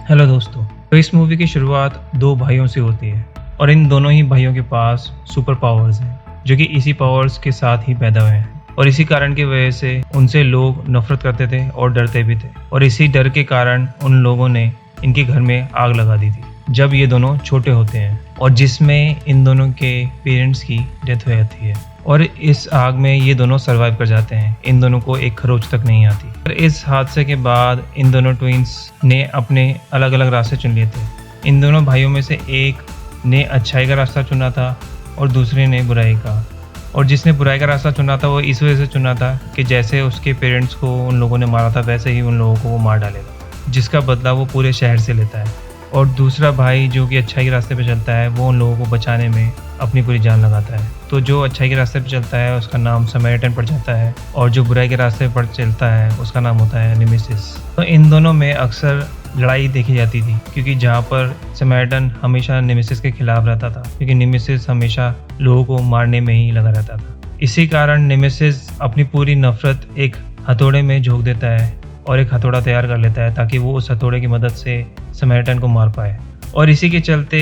Hello दोस्तों। तो इस मूवी की शुरुआत दो भाइयों से होती है और इन दोनों ही भाइयों के पास सुपर पावर्स हैं जो कि इसी पावर्स के साथ ही पैदा हुए हैं और इसी कारण की वजह से उनसे लोग नफरत करते थे और डरते भी थे और इसी डर के कारण उन लोगों ने इनके घर में आग लगा दी थी जब ये दोनों छोटे होते हैं और जिसमें इन दोनों के पेरेंट्स की डेथ हो जाती है और इस आग में ये दोनों सरवाइव कर जाते हैं। इन दोनों को एक खरोच तक नहीं आती। और इस हादसे के बाद इन दोनों ट्विंस ने अपने अलग अलग रास्ते चुन लिए थे। इन दोनों भाइयों में से एक ने अच्छाई का रास्ता चुना था और दूसरे ने बुराई का। और जिसने बुराई का रास्ता चुना था वो इस वजह से चुना था कि जैसे उसके पेरेंट्स को उन लोगों ने मारा था वैसे ही उन लोगों को वो मार डालेगा, जिसका बदला वो पूरे शहर से लेता है। और दूसरा भाई जो कि अच्छाई के रास्ते पे चलता है वो उन लोगों को बचाने में अपनी पूरी जान लगाता है। तो जो अच्छाई के रास्ते पे चलता है उसका नाम समैरिटन पड़ जाता है और जो बुराई के रास्ते पर चलता है उसका नाम होता है नेमेसिस। तो इन दोनों में अक्सर लड़ाई देखी जाती थी क्योंकि जहाँ पर समैरिटन हमेशा नेमेसिस के खिलाफ रहता था क्योंकि नेमेसिस हमेशा लोगों को मारने में ही लगा रहता था। इसी कारण नेमेसिस अपनी पूरी नफरत एक हथौड़े में झोंक देता है और एक हथौड़ा तैयार कर लेता है ताकि वो उस हथौड़े की मदद से समैरिटन को मार पाए। और इसी के चलते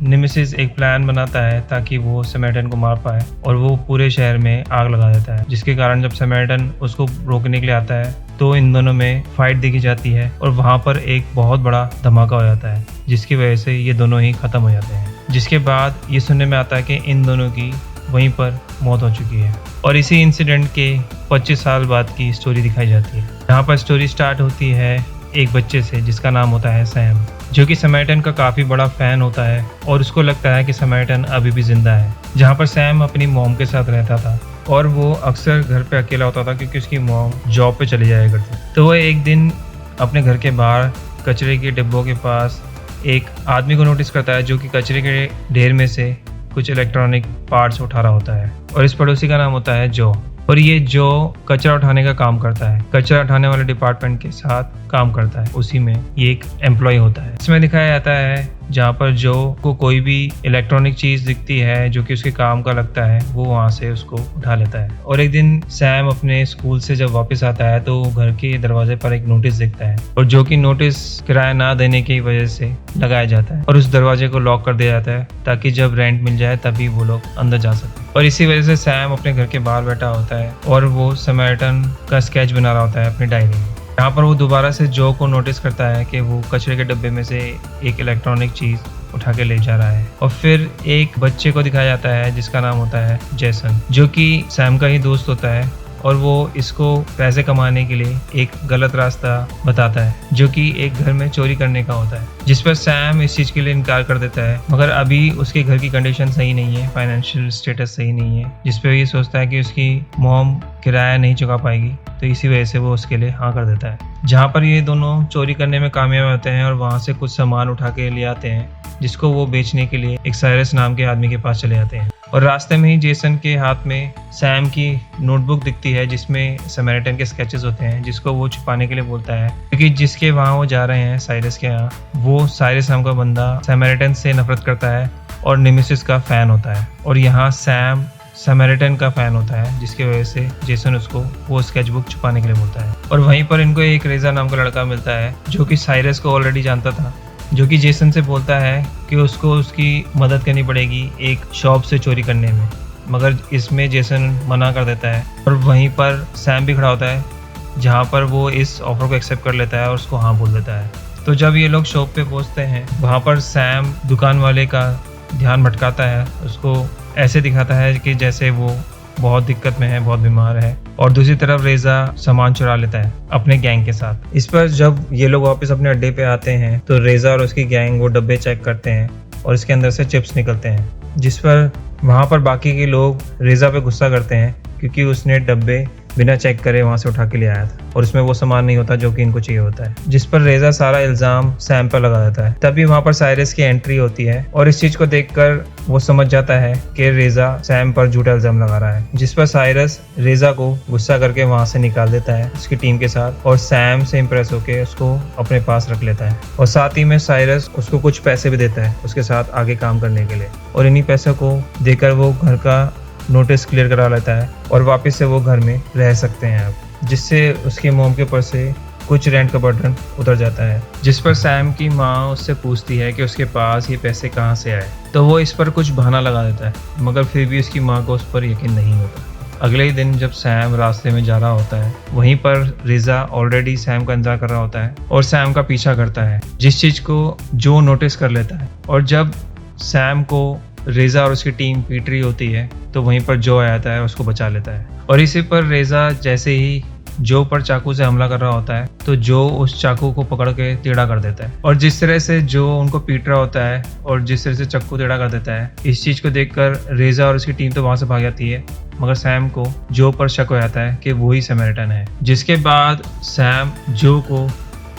नेमेसिस एक प्लान बनाता है ताकि वो समैरिटन को मार पाए और वो पूरे शहर में आग लगा देता है, जिसके कारण जब समैरिटन उसको रोकने के लिए आता है तो इन दोनों में फाइट देखी जाती है और वहाँ पर एक बहुत बड़ा धमाका हो जाता है जिसकी वजह से ये दोनों ही खत्म हो जाते हैं। जिसके बाद ये सुनने में आता है कि इन दोनों की वहीं पर मौत हो चुकी है। और इसी इंसिडेंट के 25 साल बाद की स्टोरी दिखाई जाती है। यहाँ पर स्टोरी स्टार्ट होती है एक बच्चे से जिसका नाम होता है सैम, जो कि समैरिटन का काफ़ी बड़ा फ़ैन होता है और उसको लगता है कि समैरिटन अभी भी ज़िंदा है। जहाँ पर सैम अपनी मॉम के साथ रहता था और वो अक्सर घर पे अकेला होता था क्योंकि उसकी मॉम जॉब पे चली जाया करती। तो वो एक दिन अपने घर के बाहर कचरे के डिब्बों के पास एक आदमी को नोटिस करता है जो कि कचरे के ढेर में से कुछ इलेक्ट्रॉनिक पार्ट्स उठा रहा होता है और इस पड़ोसी का नाम होता है जो। और ये जो कचरा उठाने का काम करता है, कचरा उठाने वाले डिपार्टमेंट के साथ काम करता है, उसी में ये एक एम्प्लॉय होता है। इसमें दिखाया जाता है जहाँ पर जो को कोई भी इलेक्ट्रॉनिक चीज़ दिखती है जो कि उसके काम का लगता है वो वहाँ से उसको उठा लेता है। और एक दिन सैम अपने स्कूल से जब वापस आता है तो घर के दरवाजे पर एक नोटिस दिखता है और जो कि नोटिस किराया ना देने की वजह से लगाया जाता है और उस दरवाजे को लॉक कर दिया जाता है ताकि जब रेंट मिल जाए तभी वो लोग अंदर जा सकें। और इसी वजह से सैम अपने घर के बाहर बैठा होता है और वो समैरिटन का स्केच बना रहा होता है अपनी डायरी में। यहाँ पर वो दोबारा से जो को नोटिस करता है कि वो कचरे के डब्बे में से एक इलेक्ट्रॉनिक चीज़ उठा के ले जा रहा है। और फिर एक बच्चे को दिखाया जाता है जिसका नाम होता है जेसन, जो कि सैम का ही दोस्त होता है और वो इसको पैसे कमाने के लिए एक गलत रास्ता बताता है जो कि एक घर में चोरी करने का होता है, जिस पर सैम इस चीज़ के लिए इनकार कर देता है। मगर अभी उसके घर की कंडीशन सही नहीं है, फाइनेंशियल स्टेटस सही नहीं है, जिस पर ये सोचता है कि उसकी मॉम किराया नहीं चुका पाएगी, तो इसी वजह से वो उसके लिए हाँ कर देता है। जहाँ पर ये दोनों चोरी करने में कामयाब होते हैं और वहाँ से कुछ सामान उठा के ले आते हैं जिसको वो बेचने के लिए एक साइरस नाम के आदमी के पास चले जाते हैं। और रास्ते में ही जेसन के हाथ में सैम की नोटबुक दिखती है जिसमें समैरिटन के स्केचेस होते हैं, जिसको वो छुपाने के लिए बोलता है क्योंकि जिसके वहाँ वो जा रहे हैं साइरस के यहाँ, वो साइरस नाम का बंदा समैरिटन से नफरत करता है और नेमेसिस का फ़ैन होता है और यहाँ सैम समैरिटन का फ़ैन होता है, जिसकी वजह से जेसन उसको वो स्केचबुक छुपाने के लिए बोलता है। और वहीं पर इनको एक रेजा नाम का लड़का मिलता है जो कि साइरस को ऑलरेडी जानता था, जो कि जेसन से बोलता है कि उसको उसकी मदद करनी पड़ेगी एक शॉप से चोरी करने में, मगर इसमें जेसन मना कर देता है। और वहीं पर सैम भी खड़ा होता है जहाँ पर वो इस ऑफर को एक्सेप्ट कर लेता है और उसको हाँ बोल देता है। तो जब ये लोग शॉप पे पहुँचते हैं वहाँ पर सैम दुकान वाले का ध्यान भटकाता है, उसको ऐसे दिखाता है कि जैसे वो बहुत दिक्कत में है, बहुत बीमार है, और दूसरी तरफ रेजा सामान चुरा लेता है अपने गैंग के साथ। इस पर जब ये लोग वापस अपने अड्डे पे आते हैं तो रेजा और उसकी गैंग वो डब्बे चेक करते हैं और इसके अंदर से चिप्स निकलते हैं, जिस पर वहाँ पर बाकी के लोग रेजा पे गुस्सा करते हैं क्योंकि उसने डब्बे बिना चेक करे वहाँ से उठा के ले आया था और उसमें वो सामान नहीं होता जो कि इनको चाहिए होता है, जिस पर रेजा सारा इल्ज़ाम सैम पर लगा देता है। तभी वहाँ पर साइरस की एंट्री होती है और इस चीज़ को देखकर वो समझ जाता है कि रेजा सैम पर झूठा इल्ज़ाम लगा रहा है, जिस पर साइरस रेजा को गुस्सा करके वहाँ से निकाल देता है उसकी टीम के साथ और सैम से इम्प्रेस होकर उसको अपने पास रख लेता है। और साथ ही में साइरस उसको कुछ पैसे भी देता है उसके साथ आगे काम करने के लिए और इन्हीं पैसों को देकर वो घर का नोटिस क्लियर करा लेता है और वापस से वो घर में रह सकते हैं अब, जिससे उसके मोम के ऊपर से कुछ रेंट का बर्डन उतर जाता है, जिस पर सैम की माँ उससे पूछती है कि उसके पास ये पैसे कहाँ से आए। तो वो इस पर कुछ बहाना लगा देता है, मगर फिर भी उसकी माँ को उस पर यकीन नहीं होता। अगले ही दिन जब सैम रास्ते में जा रहा होता है, वहीं पर रिजा ऑलरेडी सैम का इंतजार कर रहा होता है और सैम का पीछा करता है, जिस चीज को जो नोटिस कर लेता है। और जब सैम को रेजा और उसकी टीम पीट रही होती है तो वहीं पर जो आता है उसको बचा लेता है। और इसी पर रेजा जैसे ही जो पर चाकू से हमला कर रहा होता है तो जो उस चाकू को पकड़ के टेढ़ा कर देता है। और जिस तरह से जो उनको पीट रहा होता है और जिस तरह से चाकू टेढ़ा कर देता है, इस चीज को देखकर रेजा और उसकी टीम तो वहां से भाग जाती है, मगर सैम को जो पर शक हो जाता है कि वही समैरिटन है। जिसके बाद सैम जो को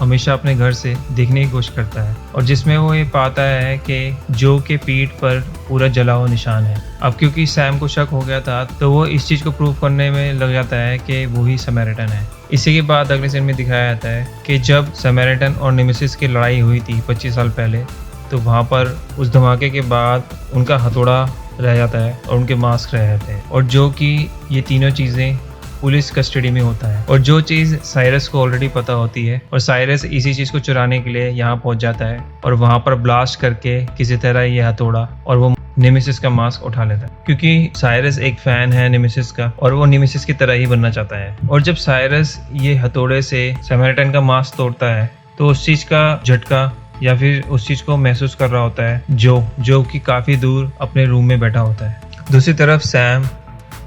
हमेशा अपने घर से देखने की कोशिश करता है और जिसमें वो ये पाता है कि जो के पीठ पर पूरा जला हुआ निशान है। अब क्योंकि सैम को शक हो गया था तो वो इस चीज को प्रूव करने में लग जाता है कि वही समैरिटन है। इसी के बाद अगले सीन में दिखाया जाता है कि जब समैरिटन और नेमेसिस की लड़ाई हुई थी 25 साल पहले, तो वहाँ पर उस धमाके के बाद उनका हथौड़ा रह जाता है और उनके मास्क रह जाते हैं, और जो कि ये तीनों चीज़ें पुलिस कस्टडी में होता है। और जो चीज़ साइरस को ऑलरेडी पता होती है और साइरस इसी चीज़ को चुराने के लिए यहाँ पहुँच जाता है और वहाँ पर ब्लास्ट करके किसी तरह ये हथौड़ा और वो नेमेसिस का मास्क उठा लेता है, क्योंकि साइरस एक फैन है नेमेसिस का और वो नेमेसिस की तरह ही बनना चाहता है। और जब साइरस ये हथौड़े से समैरिटन का मास्क तोड़ता है तो उस चीज़ का झटका या फिर उस चीज़ को महसूस कर रहा होता है जो कि काफ़ी दूर अपने रूम में बैठा होता है। दूसरी तरफ सैम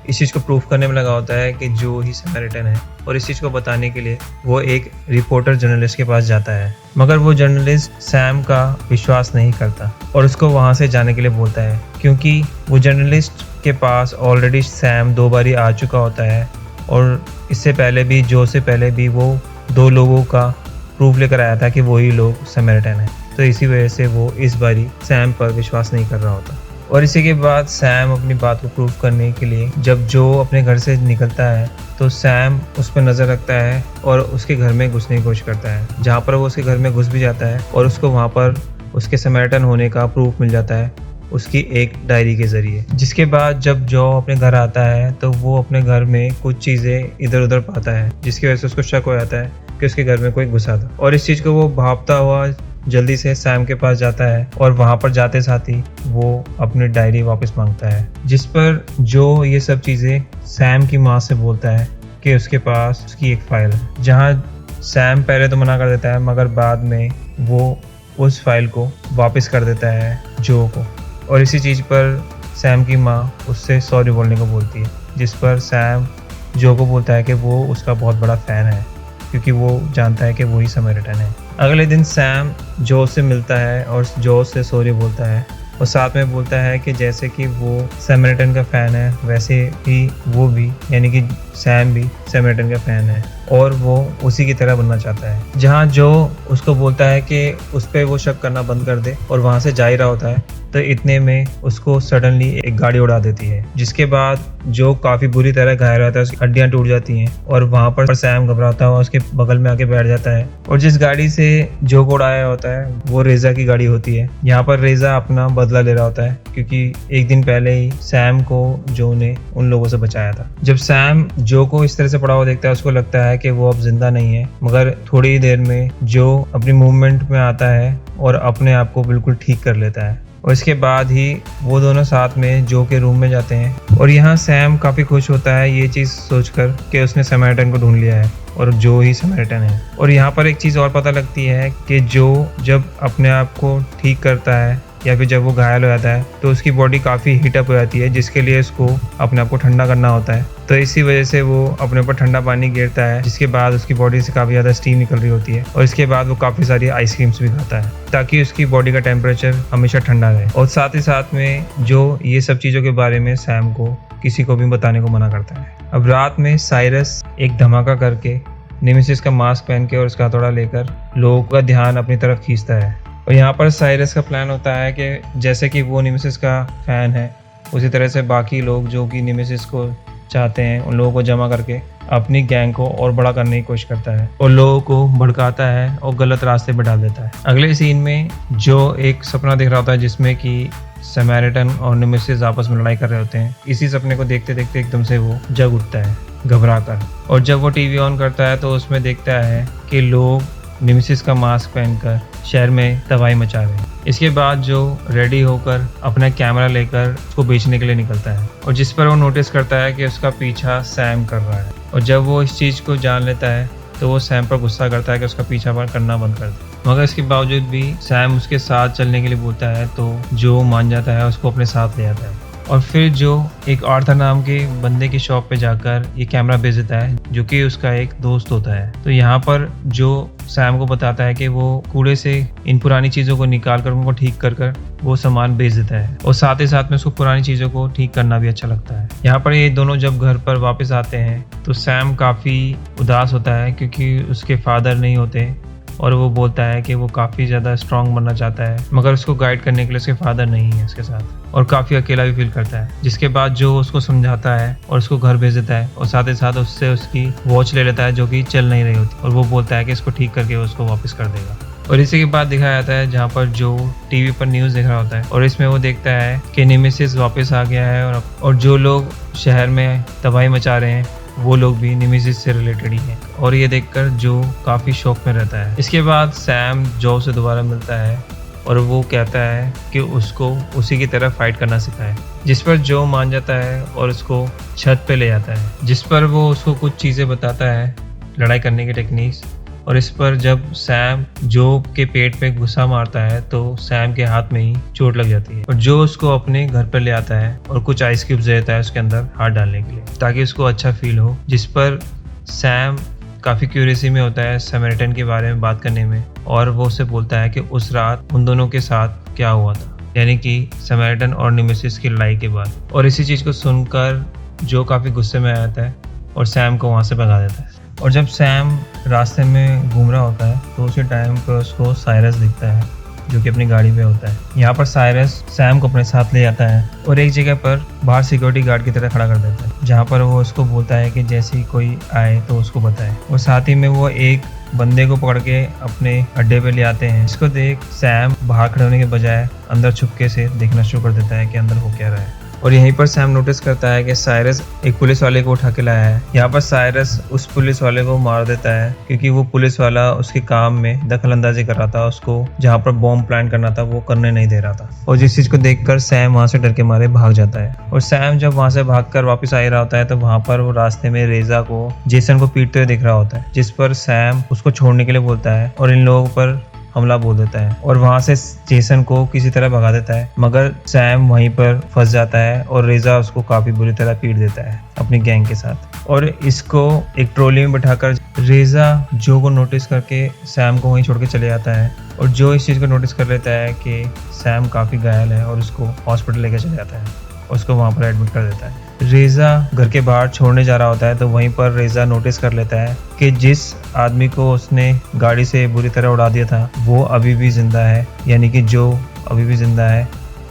इस चीज़ को प्रूव करने में लगा होता है कि जो ही समैरिटन है, और इस चीज़ को बताने के लिए वो एक रिपोर्टर जर्नलिस्ट के पास जाता है, मगर वो जर्नलिस्ट सैम का विश्वास नहीं करता और उसको वहाँ से जाने के लिए बोलता है, क्योंकि वो जर्नलिस्ट के पास ऑलरेडी सैम 2 बारी आ चुका होता है और इससे पहले भी जो से पहले भी वो 2 लोगों का प्रूफ लेकर आया था कि वही लोग समैरिटन है। तो इसी वजह से वो इस बारी सैम पर विश्वास नहीं कर रहा होता। और इसी के बाद सैम अपनी बात को प्रूव करने के लिए जब जो अपने घर से निकलता है तो सैम उस पर नज़र रखता है और उसके घर में घुसने की कोशिश करता है, जहाँ पर वो उसके घर में घुस भी जाता है और उसको वहाँ पर उसके समैरिटन होने का प्रूफ मिल जाता है उसकी एक डायरी के ज़रिए। जिसके बाद जब जो अपने घर आता है तो वो अपने घर में कुछ चीज़ें इधर उधर पाता है, जिसकी वजह से उसको शक हो जाता है कि उसके घर में कोई घुसा था। और इस चीज़ को वो भांपता हुआ जल्दी से सैम के पास जाता है और वहाँ पर जाते साथ ही वो अपनी डायरी वापस मांगता है, जिस पर जो ये सब चीज़ें सैम की माँ से बोलता है कि उसके पास उसकी एक फाइल है, जहाँ सैम पहले तो मना कर देता है मगर बाद में वो उस फाइल को वापस कर देता है जो को। और इसी चीज़ पर सैम की माँ उससे सॉरी बोलने को बोलती है, जिस पर सैम जो को बोलता है कि वो उसका बहुत बड़ा फ़ैन है, क्योंकि वो जानता है कि वही समैरिटन है। अगले दिन सैम जो से मिलता है और जो से सॉरी बोलता है और साथ में बोलता है कि जैसे कि वो समैरिटन का फ़ैन है वैसे ही वो भी, यानी कि सैम भी समैरिटन का फ़ैन है और वो उसी की तरह बनना चाहता है। जहाँ जो उसको बोलता है कि उस पर वो शक करना बंद कर दे और वहाँ से जा ही रहा होता है, तो इतने में उसको सडनली एक गाड़ी उड़ा देती है, जिसके बाद जो काफ़ी बुरी तरह घायल होता है, उसकी हड्डियाँ टूट जाती हैं और वहाँ पर सैम घबराता हुआ उसके बगल में आके बैठ जाता है। और जिस गाड़ी से जो को उड़ाया होता है वो रेजा की गाड़ी होती है। यहाँ पर रेजा अपना बदला ले रहा होता है, क्योंकि एक दिन पहले ही सैम को जो ने उन लोगों से बचाया था। जब सैम जो को इस तरह से पड़ा हुआ देखता है उसको लगता है कि वो अब जिंदा नहीं है, मगर थोड़ी ही देर में जो अपनी मूवमेंट में आता है और अपने आप को बिल्कुल ठीक कर लेता है। और इसके बाद ही वो दोनों साथ में जो के रूम में जाते हैं और यहाँ सैम काफ़ी खुश होता है ये चीज़ सोचकर कि उसने समैरिटन को ढूंढ लिया है और जो ही समैरिटन है। और यहाँ पर एक चीज़ और पता लगती है कि जो जब अपने आप को ठीक करता है या फिर जब वो घायल हो जाता है तो उसकी बॉडी काफ़ी हीटअप हो जाती है, जिसके लिए उसको अपने आप को ठंडा करना होता है। तो इसी वजह से वो अपने ऊपर ठंडा पानी गिरता है, जिसके बाद उसकी बॉडी से काफ़ी ज़्यादा स्टीम निकल रही होती है और इसके बाद वो काफ़ी सारी आइसक्रीम्स भी खाता है ताकि उसकी बॉडी का टेम्परेचर हमेशा ठंडा रहे। और साथ ही साथ में जो ये सब चीज़ों के बारे में सैम को किसी को भी बताने को मना करता है। अब रात में साइरस एक धमाका करके नेमेसिस का मास्क पहन के और उसका हथौड़ा लेकर लोगों का ध्यान अपनी तरफ खींचता है। और यहाँ पर साइरस का प्लान होता है कि जैसे कि वो नेमेसिस का फ़ैन है उसी तरह से बाकी लोग जो कि नेमेसिस को चाहते हैं उन लोगों को जमा करके अपनी गैंग को और बड़ा करने की कोशिश करता है और लोगों को भड़काता है और गलत रास्ते पर डाल देता है। अगले सीन में जो एक सपना देख रहा होता है जिसमें कि समैरिटन और नेमेसिस आपस में लड़ाई कर रहे होते हैं। इसी सपने को देखते देखते एकदम से वो जग उठता है। घबरा कर। और जब वो टीवी ऑन करता है तो उसमें देखता है कि लोग नेमेसिस का मास्क पहनकर शहर में तबाही मचा रहे हैं। इसके बाद जो रेडी होकर अपना कैमरा लेकर उसको बेचने के लिए निकलता है, और जिस पर वो नोटिस करता है कि उसका पीछा सैम कर रहा है। और जब वो इस चीज़ को जान लेता है तो वो सैम पर गुस्सा करता है कि उसका पीछा करना बंद कर दे। मगर इसके बावजूद भी सैम उसके साथ चलने के लिए बोलता है तो जो मान जाता है, उसको अपने साथ ले आता है। और फिर जो एक आर्थर नाम के बंदे की शॉप पे जाकर ये कैमरा बेच देता है, जो कि उसका एक दोस्त होता है। तो यहाँ पर जो सैम को बताता है कि वो कूड़े से इन पुरानी चीज़ों को निकाल कर उनको ठीक कर वो सामान बेच देता है, और साथ ही साथ में उसको पुरानी चीज़ों को ठीक करना भी अच्छा लगता है। यहाँ पर ये दोनों जब घर पर वापस आते हैं तो सैम काफ़ी उदास होता है क्योंकि उसके फादर नहीं होते, और वो बोलता है कि वो काफ़ी ज़्यादा स्ट्रांग बनना चाहता है, मगर उसको गाइड करने के लिए उसके फादर नहीं है उसके साथ, और काफ़ी अकेला भी फील करता है। जिसके बाद जो उसको समझाता है और उसको घर भेज देता है, और साथ ही साथ उससे उसकी वॉच ले लेता है जो कि चल नहीं रही होती, और वो बोलता है कि इसको ठीक करके उसको वापस कर देगा। और इसी के बाद दिखाया जाता है जहाँ पर जो टीवी पर न्यूज़ देख रहा होता है, और इसमें वो देखता है कि नेमेसिस वापस आ गया है, और जो लोग शहर में तबाही मचा रहे हैं वो लोग भी नेमेसिस से रिलेटेड ही हैं। और ये देखकर जो काफ़ी शौक में रहता है। इसके बाद सैम जो से दोबारा मिलता है और वो कहता है कि उसको उसी की तरह फाइट करना सिखाए, जिस पर जो मान जाता है और उसको छत पे ले जाता है, जिस पर वो उसको कुछ चीज़ें बताता है लड़ाई करने की टेक्निक्स। और इस पर जब सैम जो के पेट पे गुस्सा मारता है तो सैम के हाथ में ही चोट लग जाती है, और जो उसको अपने घर पर ले आता है और कुछ आइस क्यूब्स देता है उसके अंदर हाथ डालने के लिए, ताकि उसको अच्छा फील हो। जिस पर सैम काफ़ी क्यूरियसी में होता है समैरिटन के बारे में बात करने में, और वो उससे बोलता है कि उस रात उन दोनों के साथ क्या हुआ था, यानी कि समैरिटन और नेमेसिस की लड़ाई के बाद। और इसी चीज़ को सुनकर जो काफ़ी गुस्से में आता है और सैम को वहाँ से भगा देता है। और जब सैम रास्ते में घूम रहा होता है तो उसी टाइम पर उसको साइरस दिखता है, जो कि अपनी गाड़ी पे होता है। यहाँ पर साइरस सैम को अपने साथ ले जाता है और एक जगह पर बाहर सिक्योरिटी गार्ड की तरह खड़ा कर देता है, जहाँ पर वो उसको बोलता है कि जैसे ही कोई आए तो उसको बताए। और साथ ही में वो एक बंदे को पकड़ के अपने अड्डे पे ले आते हैं। इसको देख सैम बाहर खड़े होने के बजाय अंदर छुपके से देखना शुरू कर देता है कि अंदर हो क्या रहा है। और यहीं पर सैम नोटिस करता है कि साइरस एक पुलिस वाले को उठा के लाया है। यहाँ पर साइरस उस पुलिस वाले को मार देता है क्योंकि वो पुलिस वाला उसके काम में दखल अंदाजी कर रहा था, उसको जहाँ पर बॉम्ब प्लान करना था वो करने नहीं दे रहा था। और जिस चीज को देखकर सैम वहाँ से डर के मारे भाग जाता है। और सैम जब वहाँ से भागकर वापस आ रहा होता है तो वहाँ पर वो रास्ते में रेजा को जेसन को पीटते हुए दिख रहा होता है, जिस पर सैम उसको छोड़ने के लिए बोलता है और इन लोगों पर हमला बोल देता है और वहां से जेसन को किसी तरह भगा देता है। मगर सैम वहीं पर फंस जाता है और रेजा उसको काफी बुरी तरह पीट देता है अपनी गैंग के साथ। और इसको एक ट्रॉली में बिठाकर रेजा जो को नोटिस करके सैम को वहीं छोड़ के चले जाता है। और जो इस चीज को नोटिस कर लेता है कि सैम काफी घायल है और उसको हॉस्पिटल लेके चले जाता है, उसको वहां पर एडमिट कर देता है। रेजा घर के बाहर छोड़ने जा रहा होता है तो वहीं पर रेजा नोटिस कर लेता है कि जिस आदमी को उसने गाड़ी से बुरी तरह उड़ा दिया था वो अभी भी जिंदा है, यानी कि जो अभी भी जिंदा है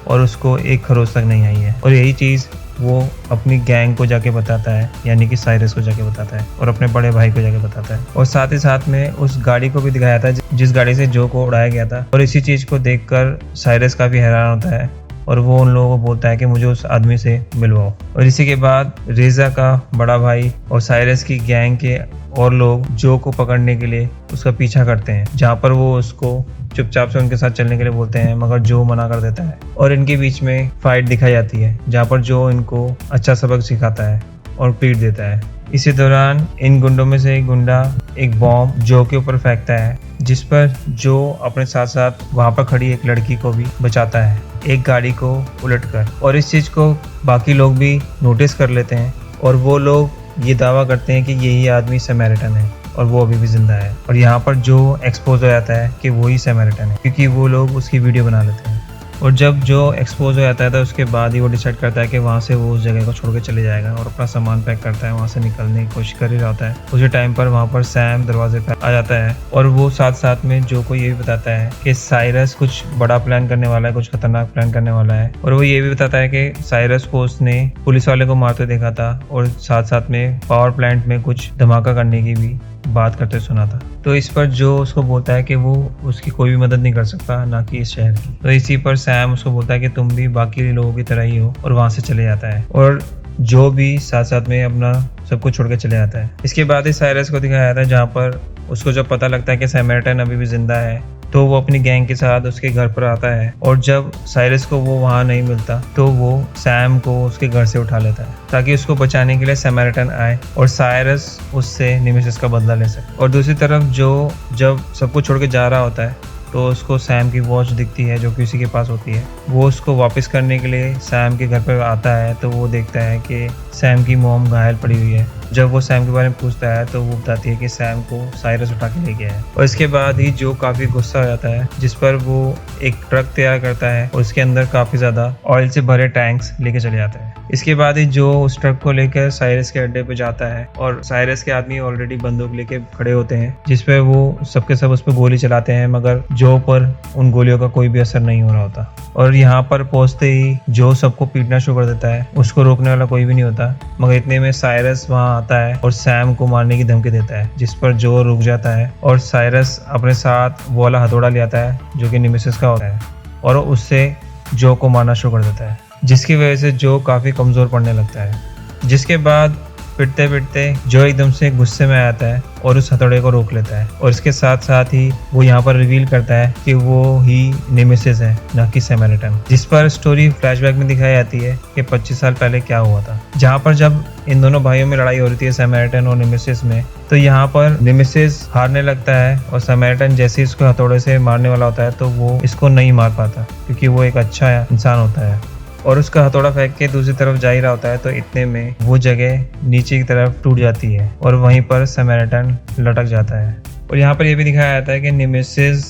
और उसको एक खरोच तक नहीं आई है। और यही चीज़ वो अपनी गैंग को जाके बताता है, यानी कि साइरस को जाके बताता है और अपने बड़े भाई को जाके बताता है। और साथ ही साथ में उस गाड़ी को भी दिखाया था जिस गाड़ी से जो को उड़ाया गया था। और इसी चीज़ को देखकर साइरस काफ़ी हैरान होता है और वो उन लोगों को बोलता है कि मुझे उस आदमी से मिलवाओ। और इसी के बाद रेजा का बड़ा भाई और साइरस की गैंग के और लोग जो को पकड़ने के लिए उसका पीछा करते हैं, जहाँ पर वो उसको चुपचाप से उनके साथ चलने के लिए बोलते हैं, मगर जो मना कर देता है। और इनके बीच में फाइट दिखाई जाती है जहाँ पर जो इनको अच्छा सबक सिखाता है और पीट देता है। इसी दौरान इन गुंडों में से एक गुंडा एक बॉम्ब जो के ऊपर फेंकता है, जिस पर जो अपने साथ साथ वहां पर खड़ी एक लड़की को भी बचाता है एक गाड़ी को उलटकर। और इस चीज को बाकी लोग भी नोटिस कर लेते हैं और वो लोग ये दावा करते हैं कि यही आदमी समैरिटन है और वो अभी भी जिंदा है। और यहाँ पर जो एक्सपोज हो जाता है कि वही समैरिटन है, क्योंकि वो लोग उसकी वीडियो बना लेते हैं। और जब जो एक्सपोज हो जाता है तो उसके बाद ही वो डिसाइड करता है कि वहाँ से वो उस जगह को छोड़ के चले जाएगा और अपना सामान पैक करता है, वहाँ से निकलने की कोशिश कर ही रहा होता है। उसी टाइम पर वहाँ पर सैम दरवाजे पर आ जाता है और वो साथ साथ में जो को ये भी बताता है कि साइरस कुछ बड़ा प्लान करने वाला है, कुछ खतरनाक प्लान करने वाला है। और वो ये भी बताता है कि साइरस को उसने पुलिस वाले को मारते देखा था और साथ साथ में पावर प्लांट में कुछ धमाका करने की भी बात करते सुना था। तो इस पर जो उसको बोलता है कि वो उसकी कोई भी मदद नहीं कर सकता, ना कि इस शहर की। तो इसी पर सैम उसको बोलता है कि तुम भी बाकी लोगों की तरह ही हो और वहां से चले जाता है। और जो भी साथ साथ में अपना सब कुछ छोड़ के चले जाता है। इसके बाद ही साइरस को दिखाया जाता है जहाँ पर उसको जब पता लगता है कि सैमरटन अभी भी जिंदा है, तो वो अपनी गैंग के साथ उसके घर पर आता है। और जब साइरस को वो वहाँ नहीं मिलता तो वो सैम को उसके घर से उठा लेता है ताकि उसको बचाने के लिए सैमरटन आए और साइरस उससे नेमेसिस का बदला ले सके। और दूसरी तरफ जो जब सब कुछ छोड़ के जा रहा होता है तो उसको सैम की वॉच दिखती है जो कि उसी के पास होती है। वो उसको वापस करने के लिए सैम के घर पर आता है तो वो देखता है कि सैम की मॉम घायल पड़ी हुई है। जब वो सैम के बारे में पूछता है तो वो बताती है कि सैम को साइरस उठा के ले गया है। और इसके बाद ही जो काफ़ी गुस्सा हो जाता है, जिस पर वो एक ट्रक तैयार करता है और उसके अंदर काफ़ी ज़्यादा ऑयल से भरे टैंक्स लेके चले जाता है। इसके बाद ही जो उस ट्रक को लेकर साइरस के अड्डे पे जाता है और साइरस के आदमी ऑलरेडी बंदूक लेके खड़े होते हैं, जिस पे वो सबके सब उस पर गोली चलाते हैं, मगर जो पर उन गोलियों का कोई भी असर नहीं हो रहा होता। और यहाँ पर पहुंचते ही जो सबको पीटना शुरू कर देता है, उसको रोकने वाला कोई भी नहीं होता। मगर इतने में साइरस वहाँ आता है और सैम को मारने की धमकी देता है, जिस पर जो रुक जाता है और साइरस अपने साथ वो वाला हथौड़ा ले आता है जो कि नेमेसिस का होता है और उससे जो को मारना शुरू कर देता है, जिसकी वजह से जो काफ़ी कमज़ोर पड़ने लगता है। जिसके बाद पिटते पिटते जो एकदम से गुस्से में आता है और उस हथौड़े को रोक लेता है। और इसके साथ साथ ही वो यहाँ पर रिवील करता है कि वो ही नेमेसिस है, ना कि सैमरटन। जिस पर स्टोरी फ्लैशबैक में दिखाई जाती है कि 25 साल पहले क्या हुआ था, जहाँ पर जब इन दोनों भाइयों में लड़ाई हो रही थी सैमरटन और नेमेसिस में, तो यहाँ पर नेमेसिस हारने लगता है और सैमरटन जैसे इसको हथौड़े से मारने वाला होता है तो वो इसको नहीं मार पाता क्योंकि वो एक अच्छा इंसान होता है और उसका हथौड़ा फेंक के दूसरी तरफ जा ही रहा होता है। तो इतने में वो जगह नीचे की तरफ टूट जाती है और वहीं पर सैमरटन लटक जाता है। और यहाँ पर यह भी दिखाया जाता है कि नेमेसिस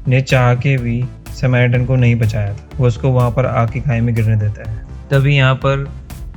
ने चाह के भी सैमरटन को नहीं बचाया था, वो उसको वहाँ पर आग की खाई में गिरने देता है। तभी यहाँ पर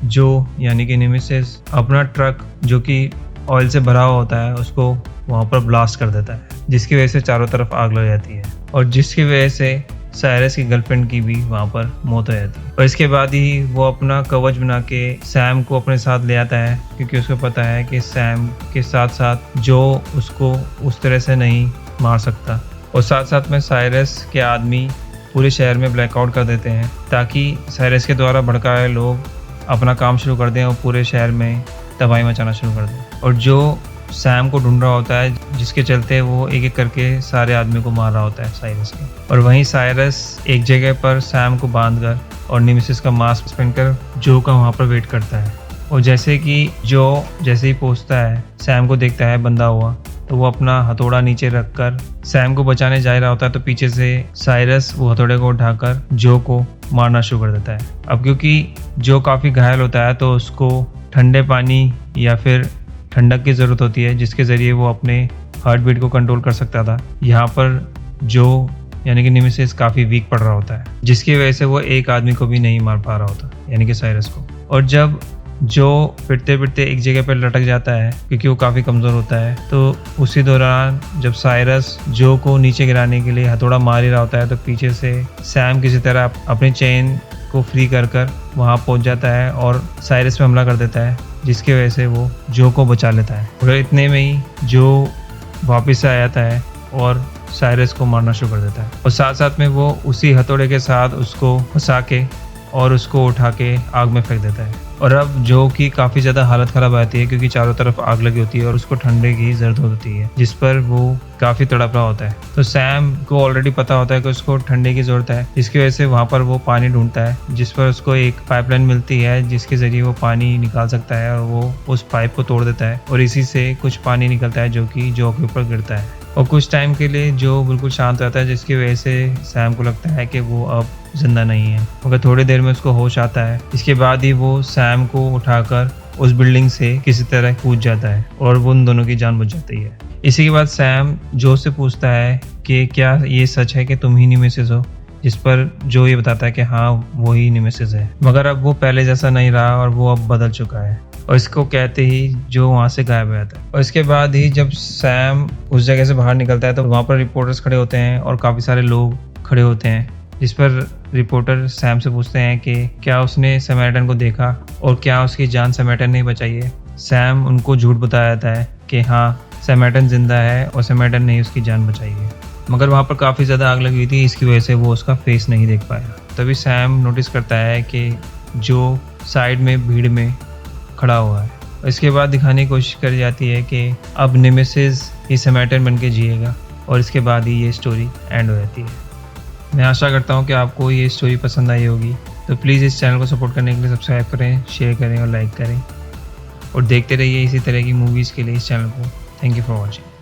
जो यानी कि नेमेसिस अपना ट्रक जो कि ऑयल से भरा हुआ होता है उसको वहाँ पर ब्लास्ट कर देता है, जिसकी वजह से चारों तरफ आग लग जाती है और जिसकी वजह से साइरस की गर्लफ्रेंड की भी वहाँ पर मौत हो जाती है। और इसके बाद ही वो अपना कवच बना के सैम को अपने साथ ले आता है क्योंकि उसको पता है कि सैम के साथ साथ जो उसको उस तरह से नहीं मार सकता। और साथ साथ में साइरस के आदमी पूरे शहर में ब्लैकआउट कर देते हैं ताकि साइरस के द्वारा भड़काए लोग अपना काम शुरू कर दें और पूरे शहर में तबाही मचाना शुरू कर दें। और जो सैम को ढूंढ रहा होता है, जिसके चलते वो एक एक करके सारे आदमी को मार रहा होता है साइरस के। और वहीं साइरस एक जगह पर सैम को बांधकर और नेमेसिस का मास्क पहनकर जो का वहाँ पर वेट करता है। और जैसे कि जो जैसे ही पहुँचता है सैम को देखता है बंधा हुआ, तो वो अपना हथौड़ा नीचे रखकर सैम को बचाने जा रहा होता है। तो पीछे से साइरस वो हथौड़े को उठाकर जो को मारना शुरू कर देता है। अब क्योंकि जो काफ़ी घायल होता है तो उसको ठंडे पानी या फिर ठंडक की ज़रूरत होती है, जिसके ज़रिए वो अपने हार्ट बीट को कंट्रोल कर सकता था। यहाँ पर जो यानी कि नेमेसिस काफ़ी वीक पड़ रहा होता है, जिसकी वजह से वो एक आदमी को भी नहीं मार पा रहा होता, यानी कि साइरस को। और जब जो पिटते पिटते एक जगह पर लटक जाता है क्योंकि वो काफ़ी कमज़ोर होता है, तो उसी दौरान जब साइरस जो को नीचे गिराने के लिए हथौड़ा मार ही रहा होता है तो पीछे से सैम किसी तरह अपने चेन को फ्री कर वहाँ पहुँच जाता है और साइरस पे हमला कर देता है, जिसकी वजह से वो जो को बचा लेता है। और इतने में ही जो वापस आ जाता है और साइरस को मारना शुरू कर देता है और साथ साथ में वो उसी हथौड़े के साथ उसको फंसा के और उसको उठा के आग में फेंक देता है। और अब जो की काफ़ी ज़्यादा हालत ख़राब आती है क्योंकि चारों तरफ आग लगी होती है और उसको ठंडे की ज़रूरत होती है, जिस पर वो काफ़ी तड़प रहा होता है। तो सैम को ऑलरेडी पता होता है कि उसको ठंडे की ज़रूरत है, जिसकी वजह से वहाँ पर वो पानी ढूंढता है, जिस पर उसको एक पाइपलाइन मिलती है जिसके ज़रिए वो पानी निकाल सकता है और वो उस पाइप को तोड़ देता है और इसी से कुछ पानी निकलता है जो कि जो के ऊपर गिरता है। और कुछ टाइम के लिए जो बिल्कुल शांत रहता है, जिसकी वजह से सैम को लगता है कि वो अब जिंदा नहीं है, मगर थोड़ी देर में उसको होश आता है। इसके बाद ही वो सैम को उठाकर उस बिल्डिंग से किसी तरह कूद जाता है और वो उन दोनों की जान बच जाती है। इसी के बाद सैम जो से पूछता है कि क्या ये सच है कि तुम ही नेमेसिस हो, जिस पर जो ये बताता है कि हाँ वो ही नेमेसिस है, मगर अब वो पहले जैसा नहीं रहा और वो अब बदल चुका है। और इसको कहते ही जो वहाँ से गायब हो जाता है। और इसके बाद ही जब सैम उस जगह से बाहर निकलता है तो वहाँ पर रिपोर्टर्स खड़े होते हैं और काफ़ी सारे लोग खड़े होते हैं, जिस पर रिपोर्टर सैम से पूछते हैं कि क्या उसने सैमरटन को देखा और क्या उसकी जान सैमरटन ने बचाई है। सैम उनको झूठ बताया जाता है कि हाँ सैमरटन जिंदा है और सैमरटन ने उसकी जान बचाई है, मगर वहाँ पर काफ़ी ज़्यादा आग लगी हुई थी, इसकी वजह से वो उसका फेस नहीं देख पाया। तभी सैम नोटिस करता है कि जो साइड में भीड़ में खड़ा हुआ है। इसके बाद दिखाने की कोशिश करी जाती है कि अब नेमेसिस ही समैरिटन बन के जिएगा और इसके बाद ही ये स्टोरी एंड हो जाती है। मैं आशा करता हूँ कि आपको ये स्टोरी पसंद आई होगी, तो प्लीज़ इस चैनल को सपोर्ट करने के लिए सब्सक्राइब करें, शेयर करें और लाइक करें और देखते रहिए इसी तरह की मूवीज़ के लिए इस चैनल को। Thank you for watching.